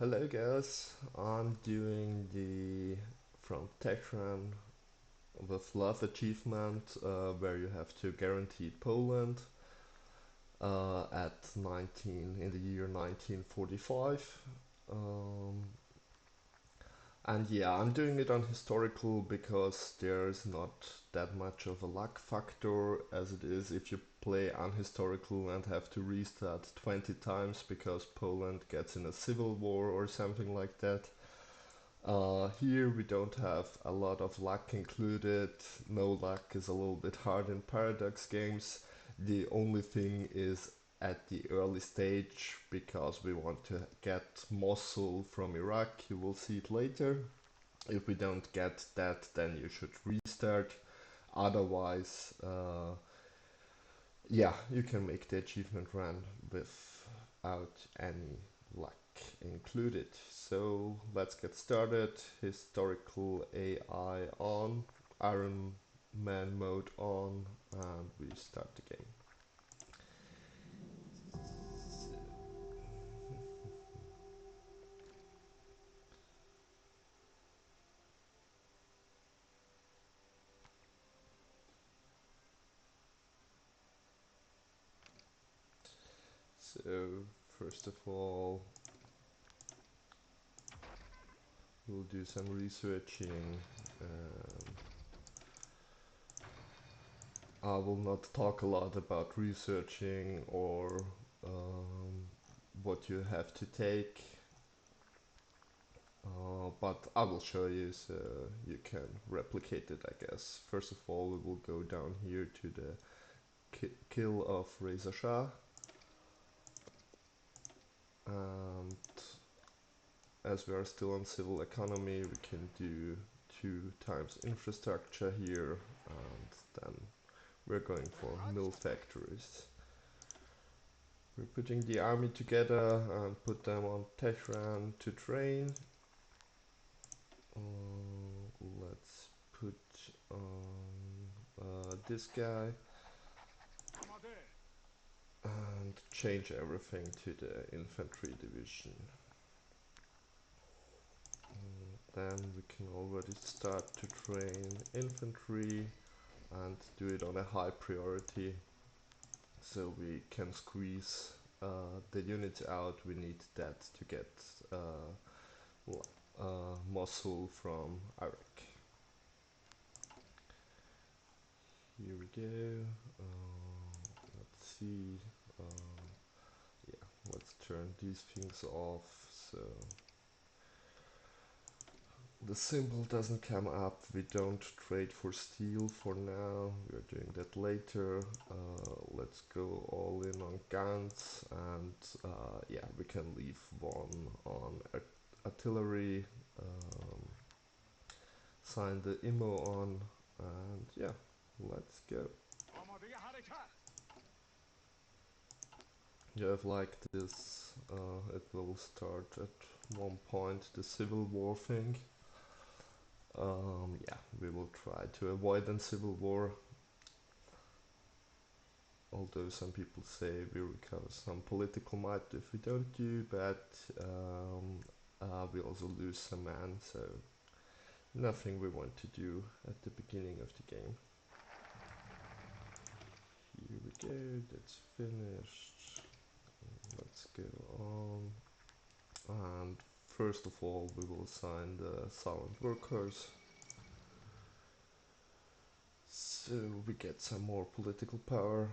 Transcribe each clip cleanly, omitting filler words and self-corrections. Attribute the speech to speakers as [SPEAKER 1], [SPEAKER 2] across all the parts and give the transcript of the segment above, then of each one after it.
[SPEAKER 1] Hello guys, I'm doing the from Tehran with love achievement where you have to guarantee Poland at 19 in the year 1945. Um, and yeah, I'm doing it on historical because there's not that much of a luck factor as it is if you play unhistorical and have to restart 20 times because Poland gets in a civil war or something like that. Here we don't have a lot of luck included. No luck is a little bit hard in Paradox games. The only thing is at the early stage because we want to get Mosul from Iraq. You will see it later. If we don't get that, then you should restart. Otherwise, yeah, you can make the achievement run without any luck included. So let's get started. Historical AI on, Iron Man mode on, and we start the game. So first of all, we'll do some researching. Um, I will not talk a lot about researching or what you have to take, but I will show you so you can replicate it, I guess. First of all, we will go down here to the kill of Reza Shah, and as we are still on civil economy, we can do 2 times infrastructure here, and then we're going for mill factories. We're putting the army together and put them on Tehran to train. Let's put on this guy and change everything to the infantry division. Then we can already start to train infantry and do it on a high priority so we can squeeze the units out. We need that to get Mosul from Iraq. Here we go. Let's see. Yeah, let's turn these things off so the symbol doesn't come up. We don't trade for steel for now. We're doing that later. Let's go all in on guns, and yeah, we can leave one on artillery. Sign the IMO on, and yeah, let's go. You have like this. It will start at one point the civil war thing. Yeah, we will try to avoid a civil war. Although some people say we recover some political might if we don't do, but we also lose some men, so nothing we want to do at the beginning of the game. Here we go, that's finished. Let's go on. And first of all, we will assign the silent workers. So we get some more political power.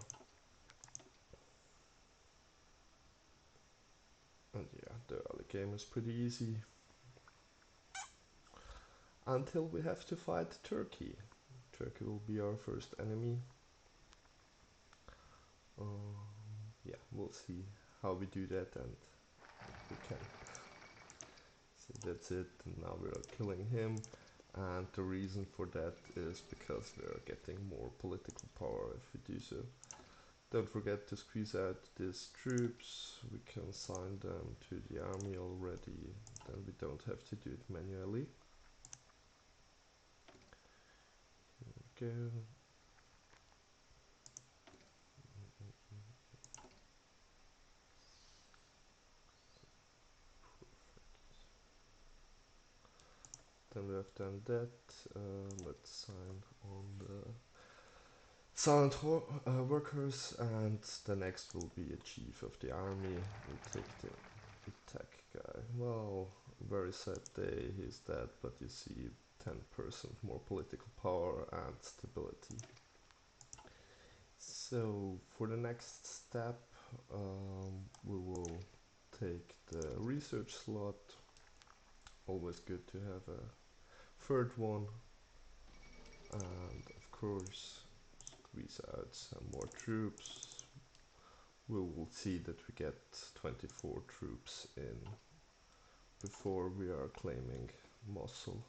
[SPEAKER 1] And yeah, the early game is pretty easy. Until we have to fight Turkey. Turkey will be our first enemy. Yeah, we'll see how we do that and if we can. So that's it, now we are killing him, and the reason for that is because we are getting more political power if we do so. Don't forget to squeeze out these troops. We can assign them to the army already, then we don't have to do it manually. Here we go. then we have done that. Let's sign on the silent workers, and the next will be a chief of the army. We'll take the attack guy. Well, very sad day, he's dead, but you see 10% more political power and stability. So for the next step, we will take the research slot. Always good to have a third one, and of course squeeze out some more troops. We will see that we get 24 troops in before we are claiming Mosul.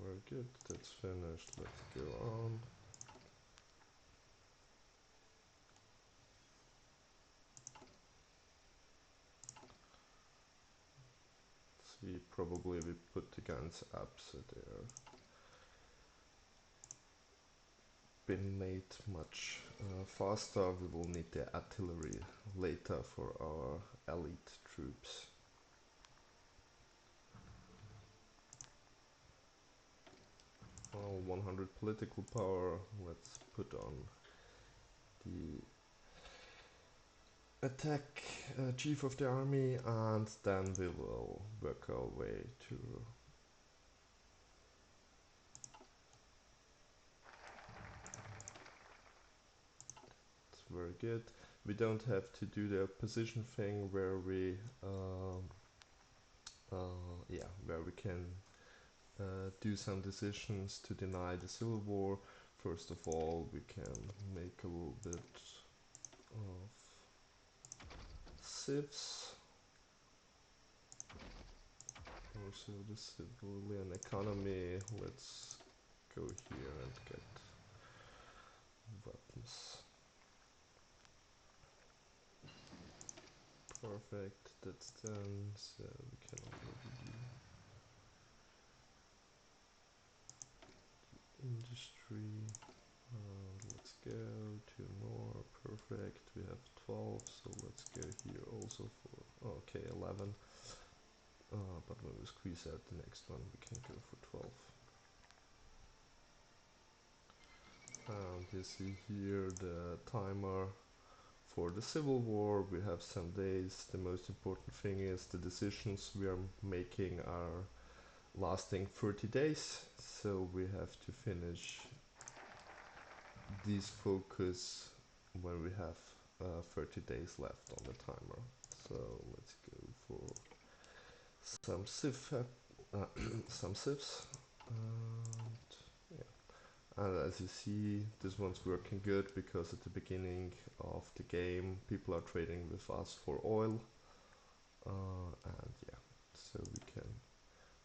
[SPEAKER 1] Very good, that's finished. Let's go on. See, probably we put the guns up so they're been made much faster. We will need the artillery later for our elite troops. Well, 100 political power. Let's put on the attack chief of the army, and then we will work our way to it's very good. We don't have to do the position thing where we where we can do some decisions to deny the civil war. First of all, we can make a little bit of civs. Also the civilian economy. Let's go here and get weapons. Perfect, that's done, so we can already do industry. Let's go 2 more, perfect. We have 12, so let's go here also for, okay, 11. But when we squeeze out the next one, we can go for 12. And you see here the timer for the civil war. We have some days. The most important thing is the decisions we are making are lasting 30 days, so we have to finish these focus when we have 30 days left on the timer. So let's go for some some civs, and yeah. And as you see, this one's working good because at the beginning of the game people are trading with us for oil, and yeah, so we can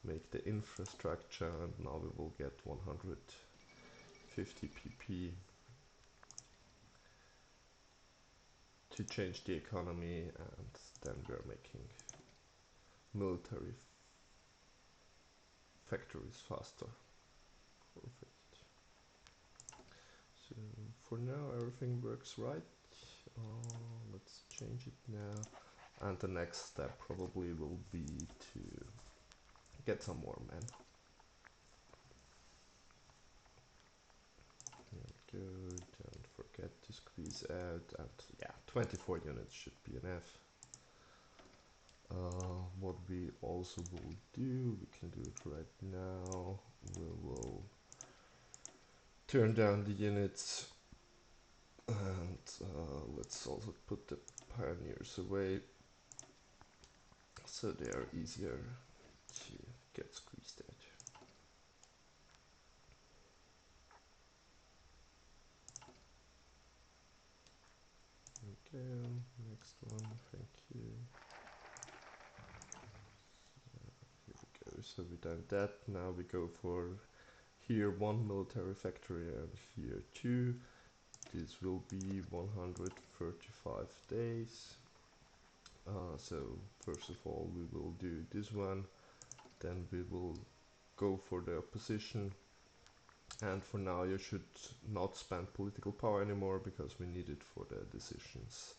[SPEAKER 1] make the infrastructure, and now we will get 150 pp to change the economy, and then we are making military factories faster. Perfect. So for now everything works right. Let's change it now, and the next step probably will be to get some more men. There we go, don't forget to squeeze out, and yeah, 24 units should be enough. What we also will do, we can do it right now, we will turn down the units, and let's also put the pioneers away so they are easier to get squeezed out. Okay, next one, thank you. Here we go, so we done that. Now we go for here 1 military factory and here 2. This will be 135 days. So first of all we will do this one, then we will go for the opposition, and for now you should not spend political power anymore because we need it for the decisions.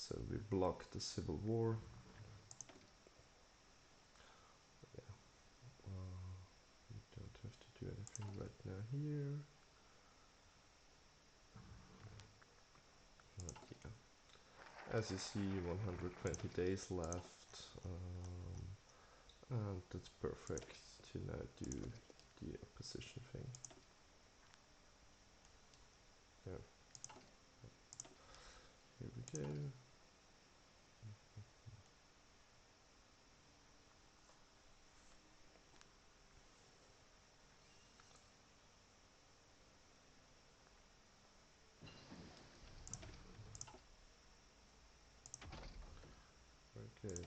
[SPEAKER 1] so we block the civil war. Yeah, we don't have to do anything right now here. But yeah, as you see, 120 days left, and that's perfect to now do the opposition thing. Yeah, here we go. Very good.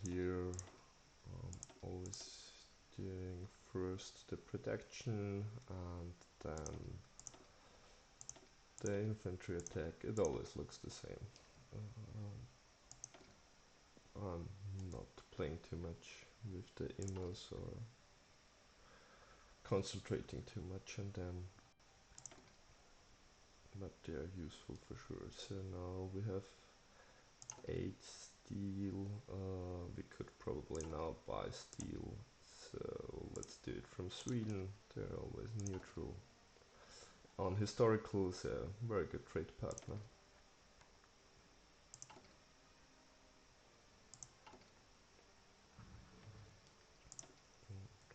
[SPEAKER 1] Here, always doing first the protection and then the infantry attack. It always looks the same. I'm not playing too much with the immos or concentrating too much on them, but they are useful for sure. So now we have 8 steel. We could probably now buy steel, so let's do it from Sweden. They're always neutral. On historical, is a very good trade partner.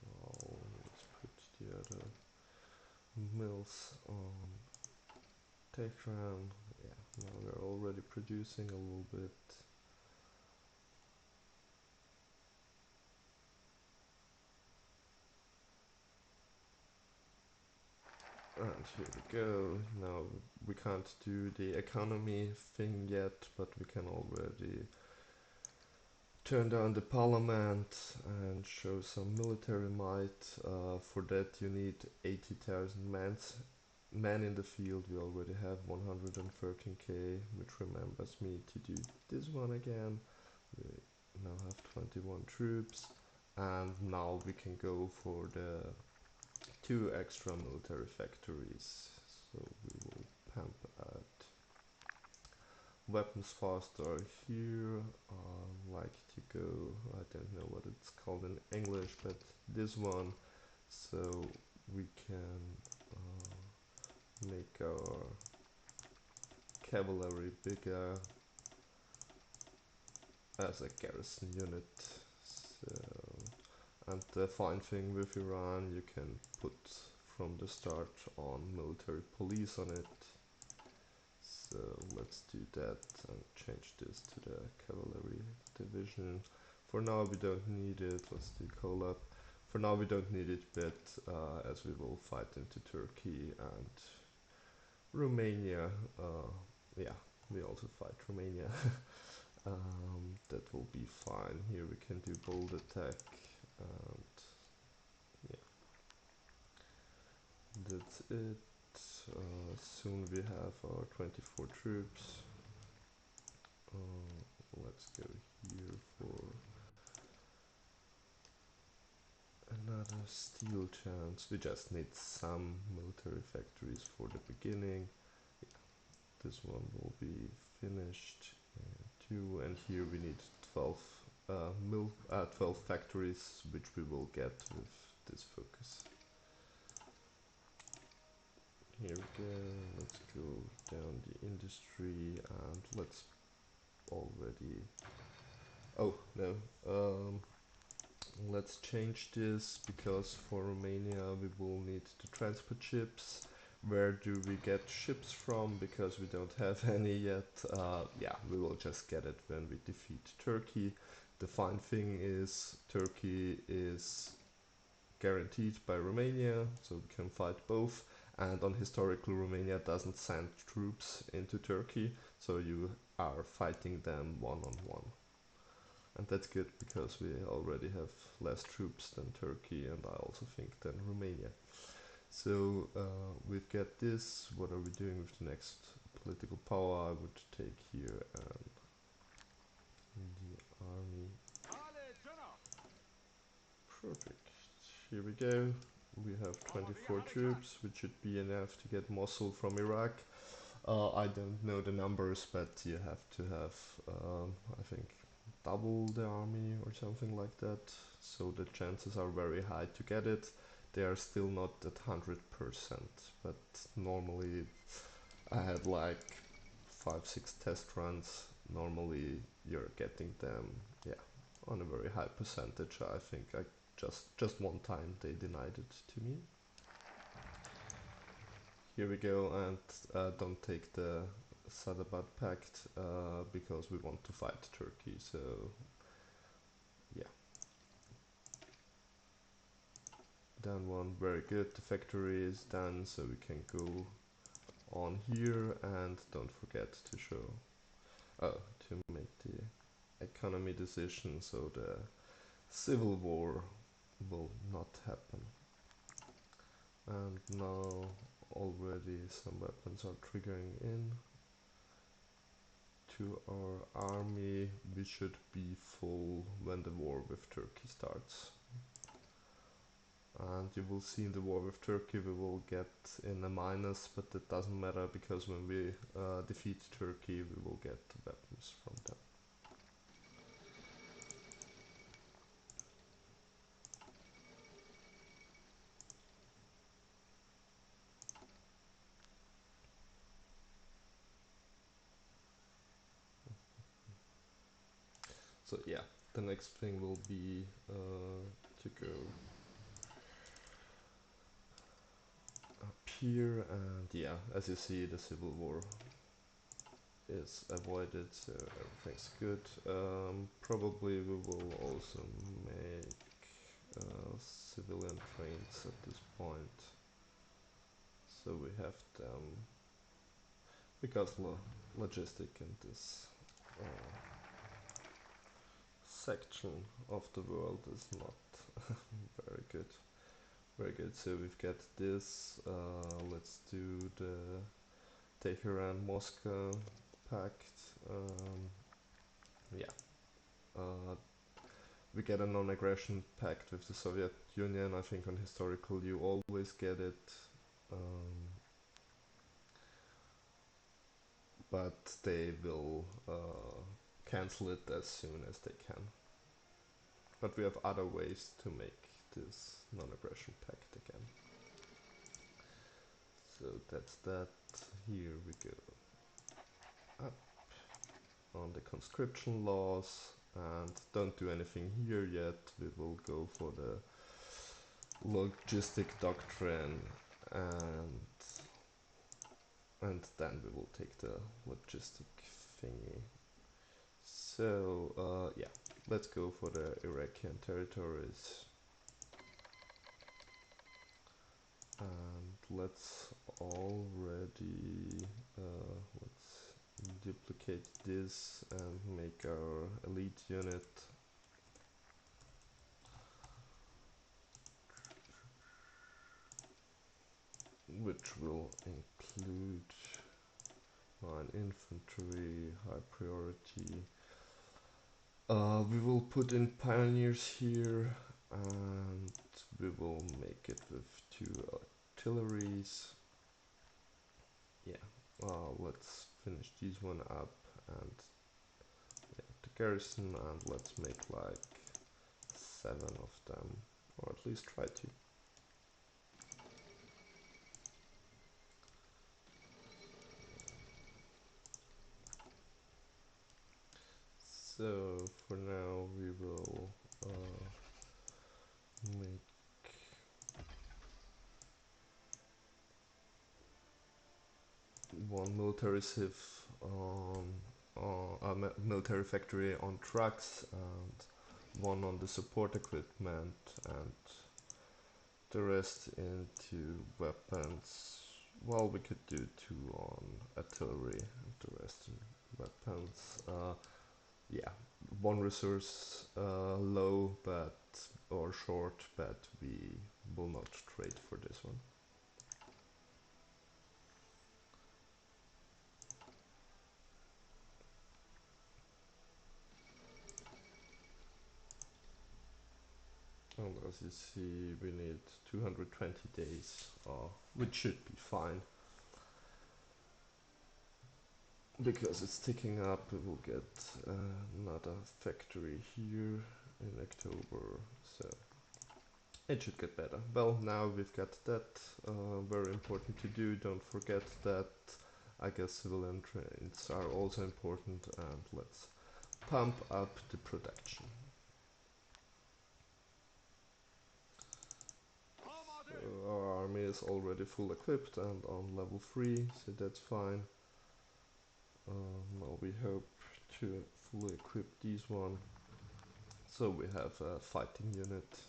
[SPEAKER 1] Well, let's put the other mills on Tehran. Yeah, now we're already producing a little bit. And here we go. Now we can't do the economy thing yet, but we can already turn down the parliament and show some military might. For that you need 80,000 men in the field. We already have 113k, which remembers me to do this one again. We now have 21 troops, and now we can go for the 2 extra military factories. So we will pump out weapons faster here. Like to go, I don't know what it's called in English, but this one, so we can make our cavalry bigger as a garrison unit. So, and the fine thing with Iran, you can put from the start on military police on it. So let's do that and change this to the cavalry division. For now we don't need it. Let's do collab. For now we don't need it, but as we will fight into Turkey and Romania, yeah, we also fight Romania. That will be fine. Here we can do bold attack, and yeah, that's it. Soon we have our 24 troops. Let's go here for another steel chance. We just need some military factories for the beginning. Yeah, this one will be finished too, and here we need 12 12 factories, which we will get with this focus. Here we go. Let's go down the industry and let's already. Oh no. Let's change this, because for Romania we will need to transport ships. Where do we get ships from? Because we don't have any yet. Yeah, we will just get it when we defeat Turkey. The fine thing is Turkey is guaranteed by Romania, so we can fight both. And on historical, Romania doesn't send troops into Turkey, so you are fighting them one on one. And that's good because we already have less troops than Turkey, and I also think than Romania. So we've got this. What are we doing with the next political power? I would take here and the army. Perfect. Here we go. We have 24 troops, which should be enough to get Mosul from Iraq. I don't know the numbers, but you have to have, I think, double the army or something like that. So the chances are very high to get it. They are still not at 100%, but normally I had like 5, 6 test runs. Normally you're getting them, yeah, on a very high percentage. I think I just one time they denied it to me. Here we go, and don't take the Sadabat Pact because we want to fight Turkey, so yeah. Done one, very good. The factory is done, so we can go on here, and don't forget to show, to make the economy decision so the civil war will not happen. And now already some weapons are triggering in to our army. We should be full when the war with Turkey starts. And you will see in the war with Turkey we will get in a minus, but that doesn't matter because when we defeat Turkey we will get weapons from them. So yeah, the next thing will be to go up here, and yeah, as you see the civil war is avoided, so everything's good. Probably we will also make civilian trains at this point, so we have them, because logistic in this uh, section of the world is not very good. Very good, so we've got this, let's do the Tehran Moscow pact. Yeah, uh, we get a non-aggression pact with the Soviet Union. I think on historical you always get it, but they will cancel it as soon as they can. But we have other ways to make this non-aggression pact again. So that's that. Here we go up on the conscription laws, and don't do anything here yet. We will go for the logistic doctrine, and then we will take the logistic thingy. So yeah, let's go for the Iraqian territories, and let's already let's duplicate this and make our elite unit. Which will include line infantry, high priority. We will put in pioneers here, and we will make it with 2 artilleries. Yeah, let's finish these one up, and yeah, the garrison, and let's make like 7 of them, or at least try to. So for now we will make one military civ on a military factory on trucks, and one on the support equipment, and the rest into weapons. Well, we could do 2 on artillery and the rest in weapons. Yeah, one resource low but or short, but we will not trade for this one. And as you see, we need 220 days, which should be fine. because it's ticking up. We will get another factory here in October, so it should get better. Well, now we've got that very important to do. Don't forget that. I guess civilian trains are also important, and let's pump up the production. So our army is already full equipped and on level 3, so that's fine. Now we hope to fully equip these one, so we have a fighting unit.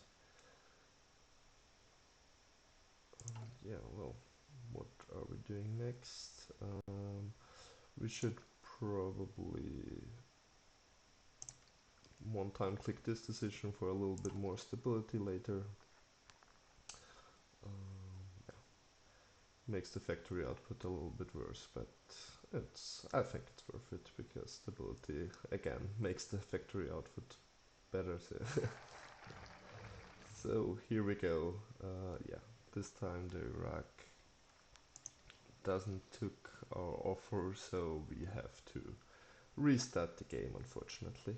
[SPEAKER 1] Yeah, well, what are we doing next? We should probably one time click this decision for a little bit more stability later. Yeah. Makes the factory output a little bit worse, but I think it's worth it because stability again makes the factory output better. So, so here we go. Yeah, this time the Iraq doesn't took our offer, so we have to restart the game, unfortunately.